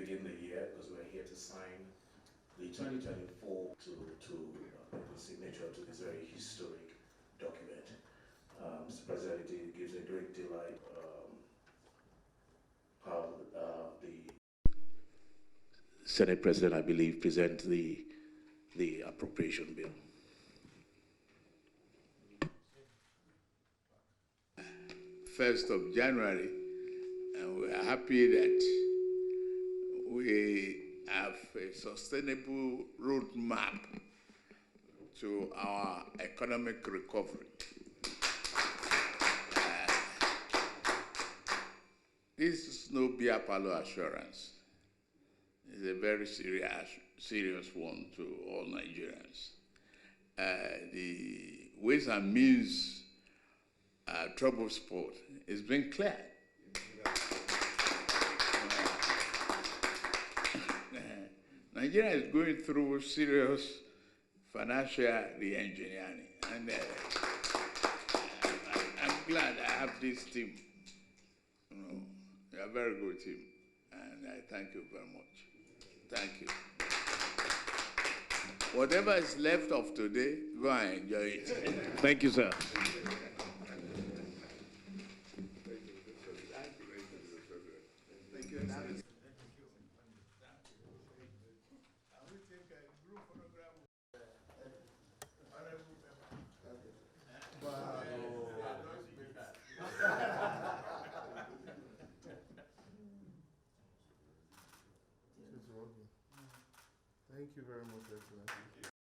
begin the year because we're here to sign the 2024 the signature to this very historic document. Mr. President, it gives a great delight how the Senate President, I believe, present the appropriation bill. First of January, and we are happy that we have a sustainable roadmap to our economic recovery. This is no beer parlor assurance. It's a very serious one to all Nigerians. The Ways and Means trouble spot is being cleared. Nigeria is going through serious financial re-engineering, and I'm glad I have this team. They are a very good team, and I thank you very much. Thank you. Whatever is left of today, go and enjoy it. Thank you, sir. Thank you very much, Excellency.